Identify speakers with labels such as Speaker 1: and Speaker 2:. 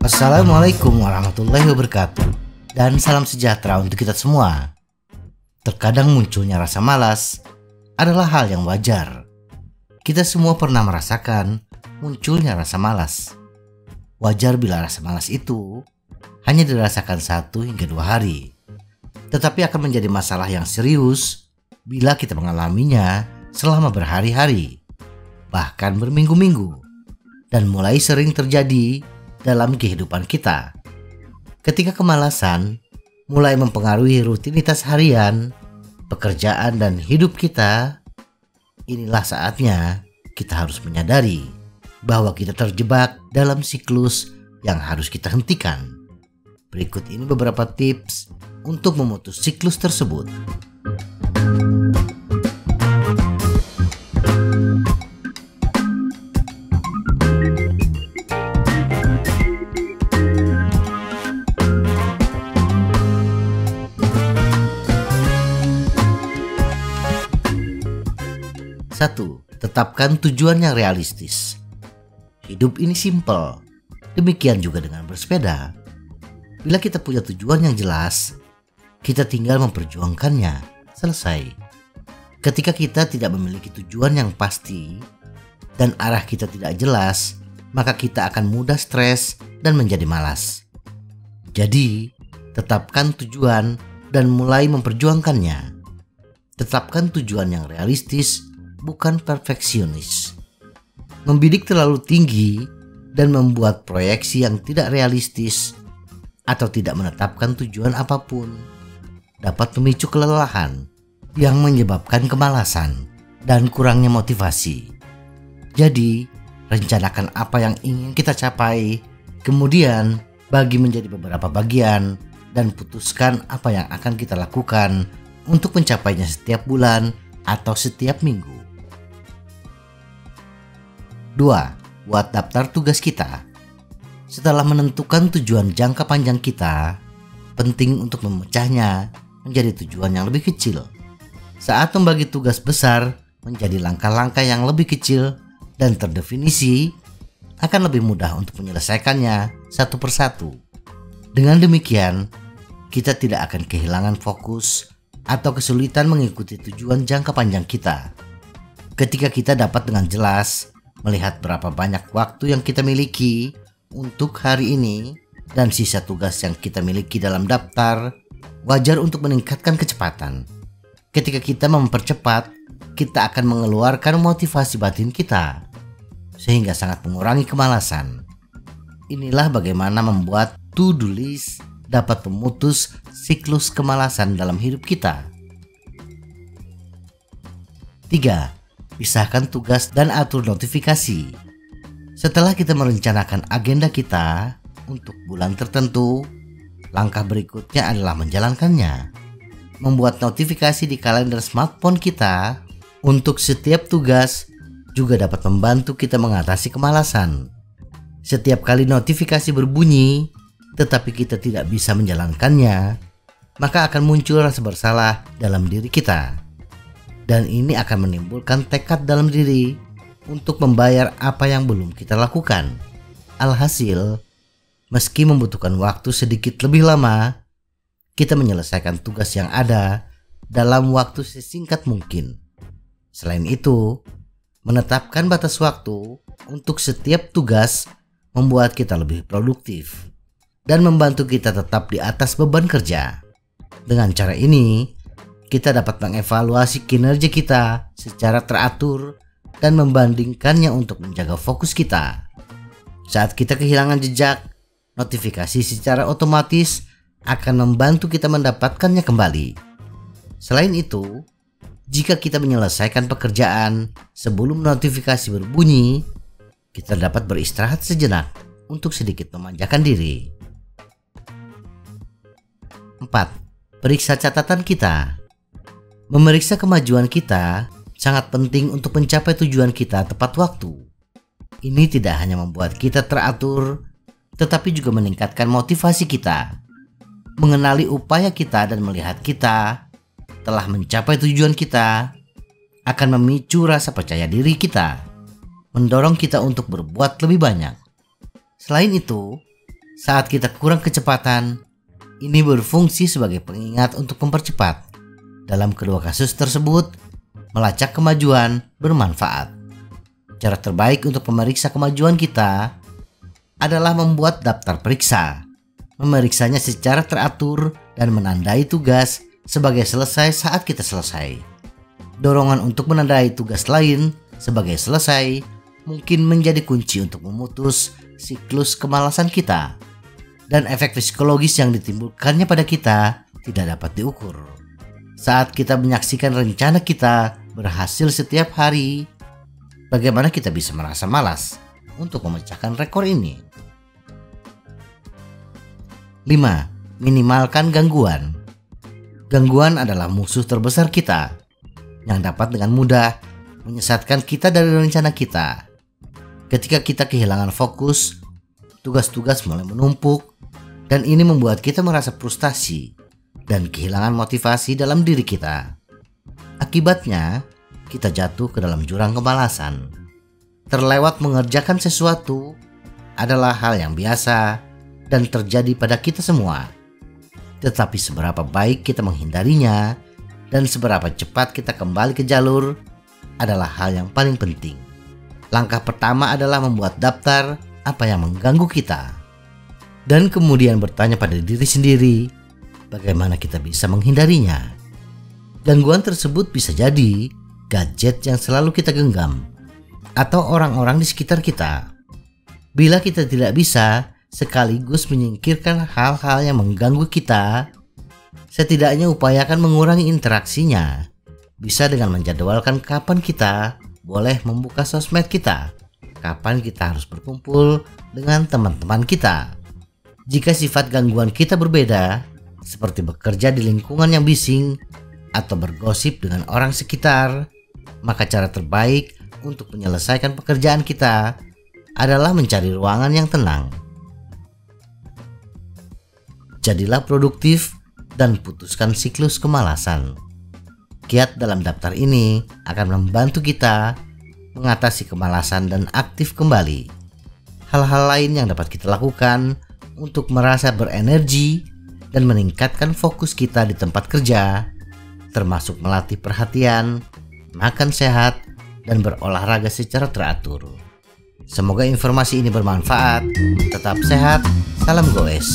Speaker 1: Assalamualaikum warahmatullahi wabarakatuh, dan salam sejahtera untuk kita semua. Terkadang munculnya rasa malas adalah hal yang wajar. Kita semua pernah merasakan munculnya rasa malas. Wajar bila rasa malas itu hanya dirasakan 1 hingga 2 hari, tetapi akan menjadi masalah yang serius bila kita mengalaminya selama berhari-hari, bahkan berminggu-minggu, dan mulai sering terjadi dalam kehidupan kita. Ketika kemalasan mulai mempengaruhi rutinitas harian, pekerjaan, dan hidup kita, inilah saatnya kita harus menyadari bahwa kita terjebak dalam siklus yang harus kita hentikan. Berikut ini beberapa tips untuk memutus siklus tersebut. Satu, tetapkan tujuan yang realistis. Hidup ini simpel, demikian juga dengan bersepeda. Bila kita punya tujuan yang jelas, kita tinggal memperjuangkannya, selesai. Ketika kita tidak memiliki tujuan yang pasti dan arah kita tidak jelas, maka kita akan mudah stres dan menjadi malas. Jadi, tetapkan tujuan dan mulai memperjuangkannya. Tetapkan tujuan yang realistis, bukan perfeksionis. Membidik terlalu tinggi dan membuat proyeksi yang tidak realistis atau tidak menetapkan tujuan apapun dapat memicu kelelahan yang menyebabkan kemalasan dan kurangnya motivasi. Jadi, rencanakan apa yang ingin kita capai, kemudian bagi menjadi beberapa bagian dan putuskan apa yang akan kita lakukan untuk mencapainya setiap bulan atau setiap minggu. 2. Buat daftar tugas kita. Setelah menentukan tujuan jangka panjang kita, penting untuk memecahnya menjadi tujuan yang lebih kecil. Saat membagi tugas besar menjadi langkah-langkah yang lebih kecil dan terdefinisi, akan lebih mudah untuk menyelesaikannya satu persatu. Dengan demikian, kita tidak akan kehilangan fokus atau kesulitan mengikuti tujuan jangka panjang kita. Ketika kita dapat dengan jelas melihat berapa banyak waktu yang kita miliki untuk hari ini dan sisa tugas yang kita miliki dalam daftar, wajar untuk meningkatkan kecepatan. Ketika kita mempercepat, kita akan mengeluarkan motivasi batin kita, sehingga sangat mengurangi kemalasan. Inilah bagaimana membuat to-do list dapat memutus siklus kemalasan dalam hidup kita. 3. Pisahkan tugas dan atur notifikasi. Setelah kita merencanakan agenda kita untuk bulan tertentu, langkah berikutnya adalah menjalankannya. Membuat notifikasi di kalender smartphone kita untuk setiap tugas juga dapat membantu kita mengatasi kemalasan. Setiap kali notifikasi berbunyi, tetapi kita tidak bisa menjalankannya, maka akan muncul rasa bersalah dalam diri kita. Dan ini akan menimbulkan tekad dalam diri untuk membayar apa yang belum kita lakukan. Alhasil, meski membutuhkan waktu sedikit lebih lama, kita menyelesaikan tugas yang ada dalam waktu sesingkat mungkin. Selain itu, menetapkan batas waktu untuk setiap tugas membuat kita lebih produktif dan membantu kita tetap di atas beban kerja. Dengan cara ini, kita dapat mengevaluasi kinerja kita secara teratur dan membandingkannya untuk menjaga fokus kita. Saat kita kehilangan jejak, notifikasi secara otomatis akan membantu kita mendapatkannya kembali. Selain itu, jika kita menyelesaikan pekerjaan sebelum notifikasi berbunyi, kita dapat beristirahat sejenak untuk sedikit memanjakan diri. 4. Periksa catatan kita. Memeriksa kemajuan kita sangat penting untuk mencapai tujuan kita tepat waktu. Ini tidak hanya membuat kita teratur, tetapi juga meningkatkan motivasi kita, mengenali upaya kita dan melihat kita telah mencapai tujuan kita. akan memicu rasa percaya diri kita, mendorong kita untuk berbuat lebih banyak. Selain itu, saat kita kurang kecepatan, ini berfungsi sebagai pengingat untuk mempercepat. Dalam kedua kasus tersebut, melacak kemajuan bermanfaat. Cara terbaik untuk memeriksa kemajuan kita adalah membuat daftar periksa, memeriksanya secara teratur dan menandai tugas sebagai selesai saat kita selesai. Dorongan untuk menandai tugas lain sebagai selesai mungkin menjadi kunci untuk memutus siklus kemalasan kita, dan efek psikologis yang ditimbulkannya pada kita tidak dapat diukur. Saat kita menyaksikan rencana kita berhasil setiap hari, bagaimana kita bisa merasa malas untuk memecahkan rekor ini? 5. Minimalkan gangguan. Gangguan adalah musuh terbesar kita yang dapat dengan mudah menyesatkan kita dari rencana kita. Ketika kita kehilangan fokus, tugas-tugas mulai menumpuk, dan ini membuat kita merasa frustasi dan kehilangan motivasi dalam diri kita. Akibatnya, kita jatuh ke dalam jurang kemalasan. Terlewat mengerjakan sesuatu adalah hal yang biasa dan terjadi pada kita semua. Tetapi seberapa baik kita menghindarinya dan seberapa cepat kita kembali ke jalur adalah hal yang paling penting. Langkah pertama adalah membuat daftar apa yang mengganggu kita, dan kemudian bertanya pada diri sendiri, bagaimana kita bisa menghindarinya. Gangguan tersebut bisa jadi gadget yang selalu kita genggam, atau orang-orang di sekitar kita. Bila kita tidak bisa sekaligus menyingkirkan hal-hal yang mengganggu kita, setidaknya upayakan mengurangi interaksinya. Bisa dengan menjadwalkan kapan kita boleh membuka sosmed kita, kapan kita harus berkumpul dengan teman-teman kita. Jika sifat gangguan kita berbeda, seperti bekerja di lingkungan yang bising atau bergosip dengan orang sekitar, maka cara terbaik untuk menyelesaikan pekerjaan kita adalah mencari ruangan yang tenang. Jadilah produktif dan putuskan siklus kemalasan. Kiat dalam daftar ini akan membantu kita mengatasi kemalasan dan aktif kembali. Hal-hal lain yang dapat kita lakukan untuk merasa berenergi dan meningkatkan fokus kita di tempat kerja, termasuk melatih perhatian, makan sehat, dan berolahraga secara teratur. Semoga informasi ini bermanfaat. Tetap sehat, salam goes.